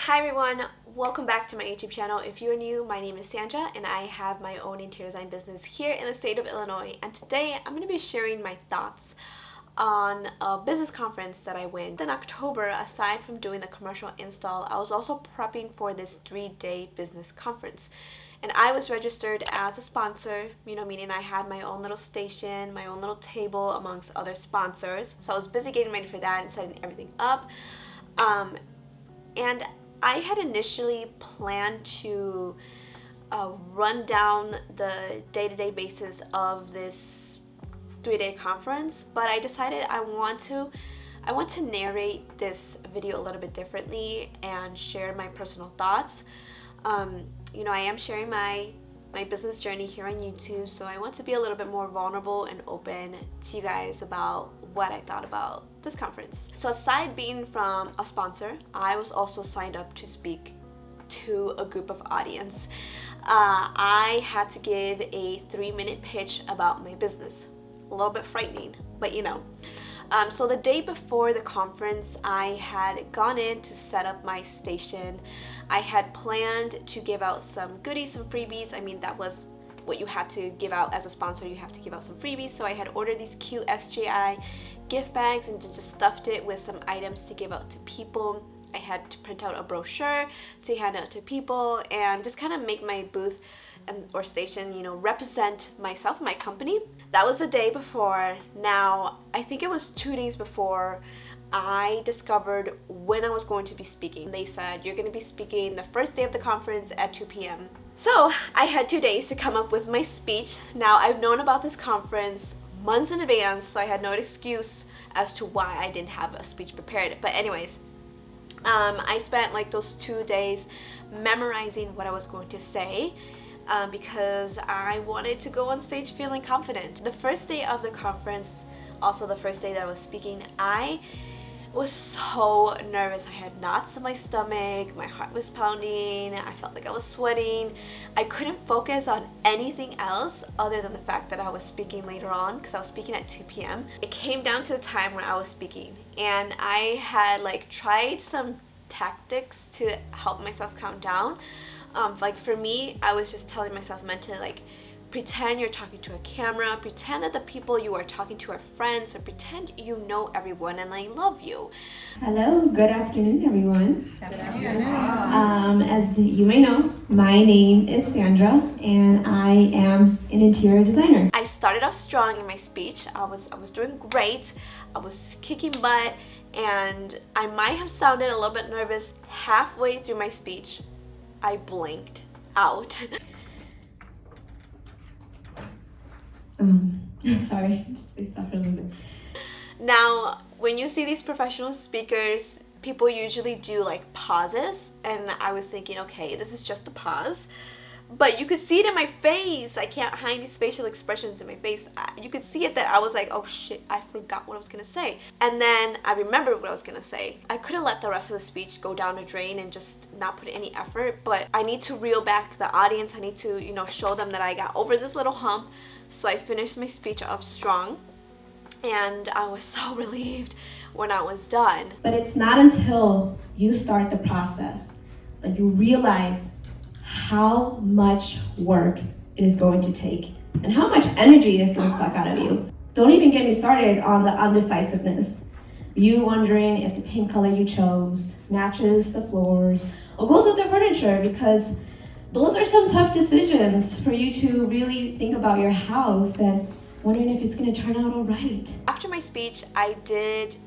Hi everyone, welcome back to my YouTube channel. If you're new, my name is Sandra and I have my own interior design business here in the state of Illinois, and today I'm going to be sharing my thoughts on a business conference that I went in October. Aside from doing the commercial install, I was also prepping for this 3-day business conference, and I was registered as a sponsor, meaning I had my own little station, my own little table amongst other sponsors. So I was busy getting ready for that and setting everything up. And I had initially planned to run down the day-to-day basis of this 3-day conference, but I decided I want to narrate this video a little bit differently and share my personal thoughts. I am sharing my business journey here on YouTube, so I want to be a little bit more vulnerable and open to you guys about what I thought about this conference. So aside being from a sponsor, I was also signed up to speak to a group of audience. I had to give a 3-minute pitch about my business. A little bit frightening, but so the day before the conference, I had gone in to set up my station. I had planned to give out some goodies, some freebies. I mean, that was what you had to give out as a sponsor. You have to give out some freebies. So I had ordered these cute SGI gift bags and just stuffed it with some items to give out to people. I had to print out a brochure to hand out to people and just kind of make my booth or station, represent myself, my company. That was the day before. Now, I think it was 2 days before I discovered when I was going to be speaking. They said, you're going to be speaking the first day of the conference at 2 p.m. So I had 2 days to come up with my speech. Now, I've known about this conference months in advance, so I had no excuse as to why I didn't have a speech prepared. But anyways, I spent like those 2 days memorizing what I was going to say, because I wanted to go on stage feeling confident. The first day of the conference, also the first day that I was speaking, I was so nervous. I had knots in my stomach, my heart was pounding, I felt like I was sweating. I couldn't focus on anything else other than the fact that I was speaking later on, because I was speaking at 2 p.m. It came down to the time when I was speaking, and I had tried some tactics to help myself calm down. For me, I was just telling myself mentally, pretend you're talking to a camera, pretend that the people you are talking to are friends, or pretend you know everyone and I love you. Hello, good afternoon, everyone. Good afternoon. As you may know, my name is Sandra, and I am an interior designer. I started off strong in my speech. I was doing great. I was kicking butt, and I might have sounded a little bit nervous. Halfway through my speech, I blinked out. Sorry, just felt a little bit. Now, when you see these professional speakers, people usually do pauses, and I was thinking, okay, this is just a pause. But you could see it in my face. I can't hide these facial expressions in my face. You could see it that I was like, oh shit, I forgot what I was gonna say. And then I remembered what I was gonna say. I couldn't let the rest of the speech go down the drain and just not put any effort, but I need to reel back the audience. I need to, show them that I got over this little hump. So I finished my speech off strong, and I was so relieved when I was done. But it's not until you start the process that you realize how much work it is going to take and how much energy it is going to suck out of you. Don't even get me started on the undecisiveness. You wondering if the paint color you chose matches the floors or goes with the furniture, because those are some tough decisions for you to really think about your house and wondering if it's going to turn out all right. After my speech, I did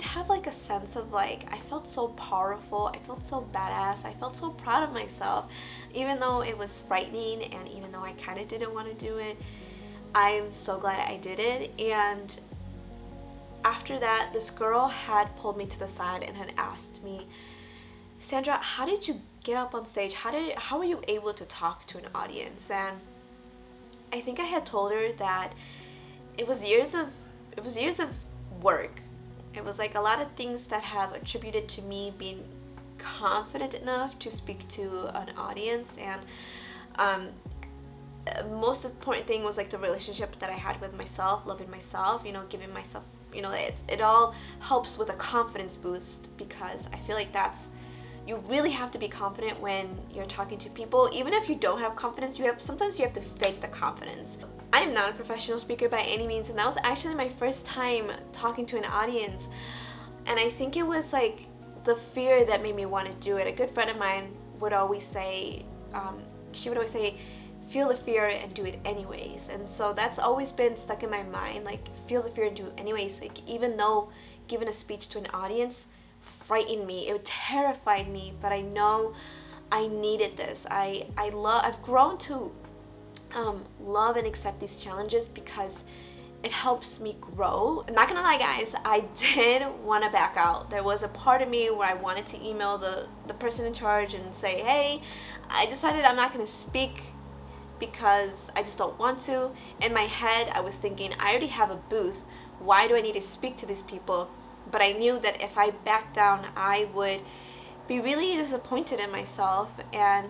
have a sense of I felt so powerful, I felt so badass, I felt so proud of myself. Even though it was frightening and even though I kind of didn't want to do it, I'm so glad I did it. And after that, this girl had pulled me to the side and had asked me, Sandra, how did you get up on stage? How were you able to talk to an audience? And I think I had told her that it was years of work. It was a lot of things that have attributed to me being confident enough to speak to an audience, and most important thing was the relationship that I had with myself, loving myself, giving myself, it all helps with a confidence boost, because I feel that's You really have to be confident when you're talking to people. Even if you don't have confidence, sometimes you have to fake the confidence. I am not a professional speaker by any means, and that was actually my first time talking to an audience. And I think it was like the fear that made me want to do it. A good friend of mine would always say, she would always say, feel the fear and do it anyways. And so that's always been stuck in my mind, like feel the fear and do it anyways. Like even though giving a speech to an audience frightened me, it terrified me, but I know I needed this. I've grown to love and accept these challenges because it helps me grow. I'm not gonna lie, guys, I did want to back out. There was a part of me where I wanted to email the person in charge and say, hey, I decided I'm not gonna speak because I just don't want to. In my head, I was thinking, I already have a booth. Why do I need to speak to these people? But I knew that if I backed down, I would be really disappointed in myself, and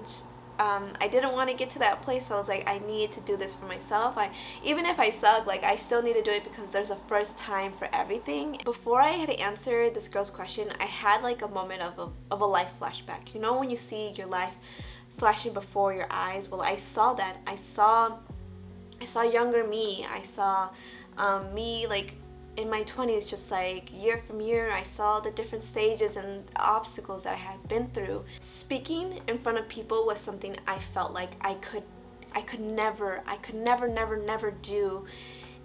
I didn't want to get to that place. So I was like, I need to do this for myself. Even if I suck, like I still need to do it because there's a first time for everything. Before I had answered this girl's question, I had like a moment of a life flashback. You know when you see your life flashing before your eyes? Well, I saw that. I saw younger me. I saw me like in my 20s, just like year from year. I saw the different stages and obstacles that I had been through. Speaking in front of people was something I felt like I could never do.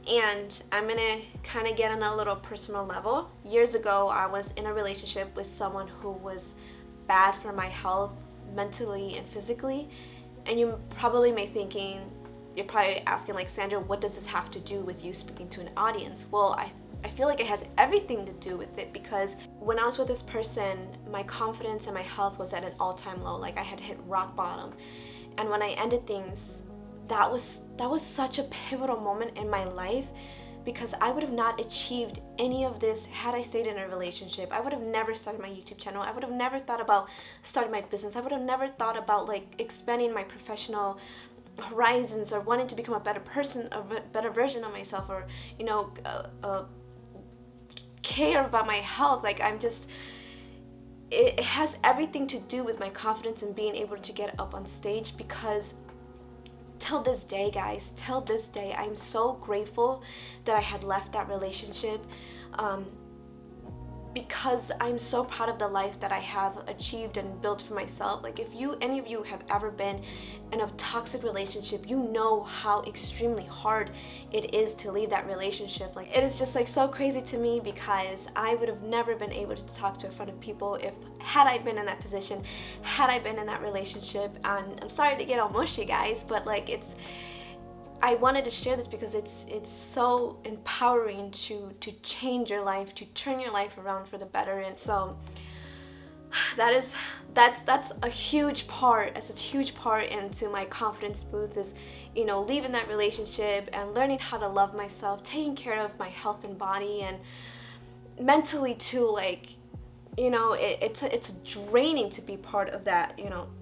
And I'm gonna kind of get on a little personal level. Years ago, I was in a relationship with someone who was bad for my health, mentally and physically. And you probably you're probably asking, like, Sandra, what does this have to do with you speaking to an audience? Well, I feel like it has everything to do with it, because when I was with this person, my confidence and my health was at an all-time low. Like I had hit rock bottom. And when I ended things, that was such a pivotal moment in my life, because I would have not achieved any of this had I stayed in a relationship. I would have never started my YouTube channel. I would have never thought about starting my business. I would have never thought about like expanding my professional horizons or wanting to become a better person, a better version of myself, or care about my health. Like it has everything to do with my confidence and being able to get up on stage. Because till this day, guys, I'm so grateful that I had left that relationship, because I'm so proud of the life that I have achieved and built for myself. Like if any of you have ever been in a toxic relationship, you know how extremely hard it is to leave that relationship. Like it is just like so crazy to me, because I would have never been able to talk to in front of people had I been in that position, had I been in that relationship. And I'm sorry to get all mushy, guys, but like I wanted to share this because it's so empowering to change your life, to turn your life around for the better. And so that's a huge part. It's a huge part into my confidence boost, is leaving that relationship and learning how to love myself, taking care of my health and body, and mentally too. Like it's draining to be part of that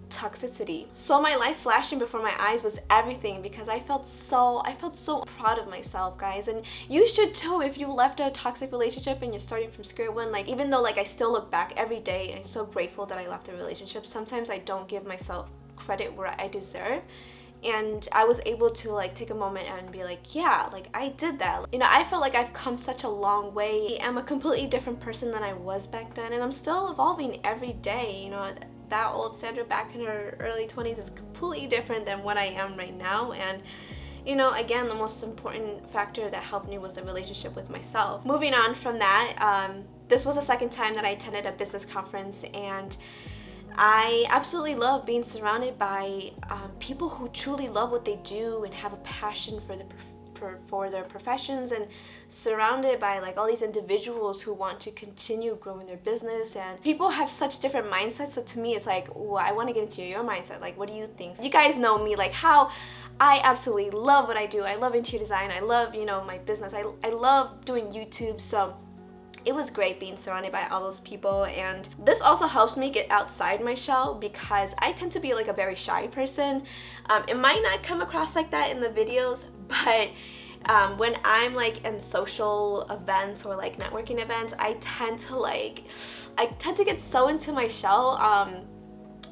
toxicity. So my life flashing before my eyes was everything, because I felt so proud of myself, guys. And you should too, if you left a toxic relationship and you're starting from square one. Like even though like I still look back every day and I'm so grateful that I left a relationship, sometimes I don't give myself credit where I deserve. And I was able to like take a moment and be like, yeah, like I did that. I feel like I've come such a long way. I'm a completely different person than I was back then, and I'm still evolving every day. That old Sandra back in her early 20s is completely different than what I am right now. And again, the most important factor that helped me was the relationship with myself. Moving on from that, this was the second time that I attended a business conference, and I absolutely love being surrounded by people who truly love what they do and have a passion for their professions, and surrounded by like all these individuals who want to continue growing their business. And people have such different mindsets, so to me it's like, oh, I want to get into your mindset. Like, what do you think? You guys know me, like how I absolutely love what I do. I love interior design. I love my business. I love doing YouTube. So it was great being surrounded by all those people. And this also helps me get outside my shell, because I tend to be like a very shy person. It might not come across like that in the videos, but When I'm like in social events or like networking events, I tend to get so into my shell,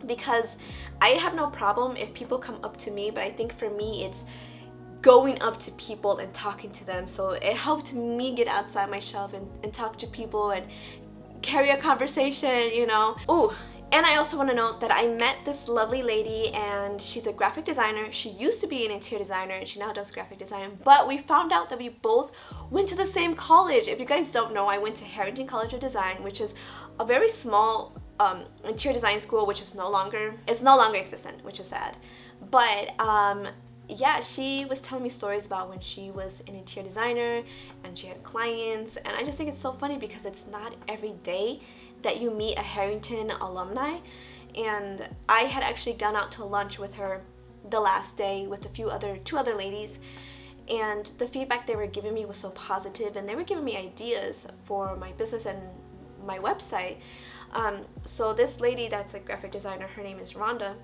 because I have no problem if people come up to me, but I think for me it's going up to people and talking to them. So it helped me get outside my shell and talk to people and carry a conversation, you know. Oh, and I also want to note that I met this lovely lady, and she's a graphic designer. She used to be an interior designer and she now does graphic design, but we found out that we both went to the same college. If you guys don't know, I went to Harrington College of Design, which is a very small interior design school, which is no longer existent, which is sad. But yeah, she was telling me stories about when she was an interior designer and she had clients, and I just think it's so funny because it's not every day that you meet a Harrington alumni. And I had actually gone out to lunch with her the last day with two other ladies, and the feedback they were giving me was so positive, and they were giving me ideas for my business and my website. So this lady that's a graphic designer, her name is Rhonda,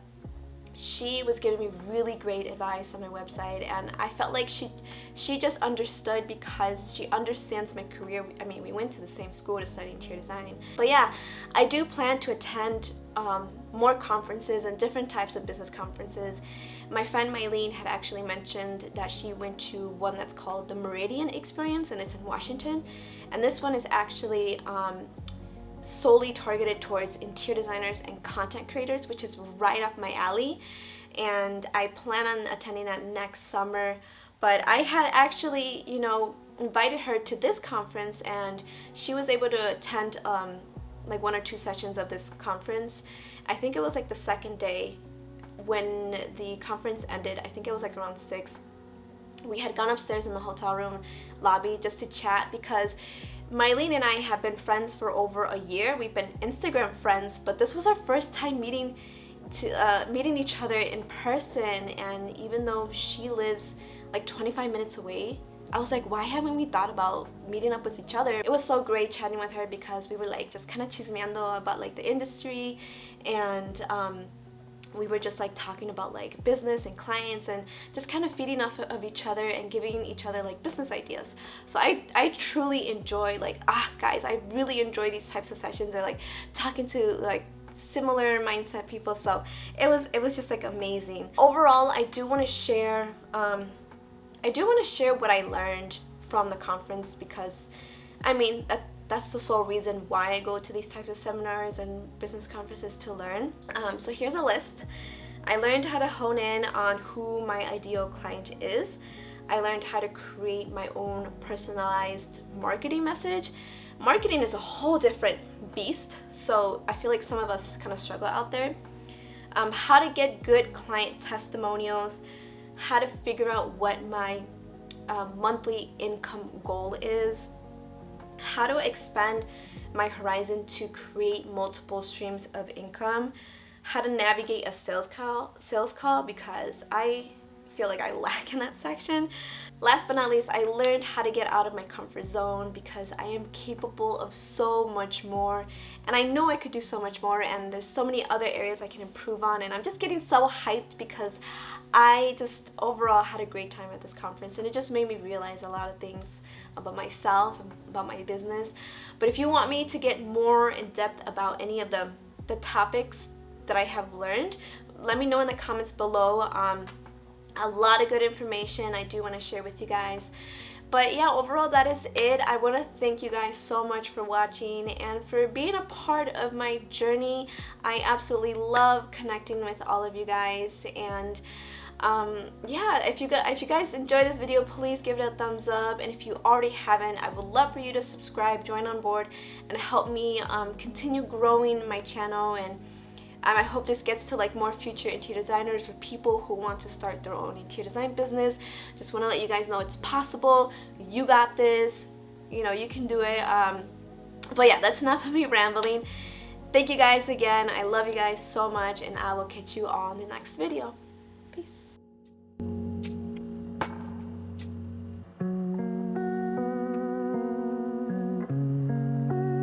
she was giving me really great advice on my website, and I felt like she just understood because she understands my career. I mean, we went to the same school to study interior design. But yeah, I do plan to attend more conferences and different types of business conferences. My friend Mylene had actually mentioned that she went to one that's called the Meridian Experience, and it's in Washington. And this one is actually solely targeted towards interior designers and content creators, which is right up my alley, and I plan on attending that next summer. But I had actually, you know, invited her to this conference, and she was able to attend like 1 or 2 sessions of this conference. I think it was like the second day when the conference ended. I think it was like around 6. We had gone upstairs in the hotel room lobby just to chat, because Mylene and I have been friends for over a year. We've been Instagram friends, but this was our first time meeting each other in person. And even though she lives like 25 minutes away, I was like, why haven't we thought about meeting up with each other? It was so great chatting with her because we were like just kind of chismeando about like the industry, and we were just like talking about like business and clients and just kind of feeding off of each other and giving each other like business ideas. So I truly enjoy guys, I really enjoy these types of sessions. They're like talking to like similar mindset people. So it was just like amazing. Overall, I do want to share what I learned from the conference, because I mean that's the sole reason why I go to these types of seminars and business conferences, to learn. So here's a list. I learned how to hone in on who my ideal client is. I learned how to create my own personalized marketing message. Marketing is a whole different beast, so I feel like some of us kind of struggle out there. How to get good client testimonials, how to figure out what my monthly income goal is, how to expand my horizon to create multiple streams of income, how to navigate a sales call because I feel like I lack in that section. Last but not least, I learned how to get out of my comfort zone, because I am capable of so much more, and I know I could do so much more, and there's so many other areas I can improve on, and I'm just getting so hyped because I just overall had a great time at this conference, and it just made me realize a lot of things about myself and about my business. But if you want me to get more in depth about any of the topics that I have learned, let me know in the comments below. A lot of good information I do want to share with you guys. But yeah, overall that is it. I want to thank you guys so much for watching and for being a part of my journey. I absolutely love connecting with all of you guys, and yeah, if you guys enjoyed this video, please give it a thumbs up, and if you already haven't, I would love for you to subscribe, join on board, and help me continue growing my channel. And I hope this gets to like more future interior designers or people who want to start their own interior design business. Just want to let you guys know it's possible. You got this. You know, you can do it. But yeah, that's enough of me rambling. Thank you guys again. I love you guys so much, and I will catch you all in the next video.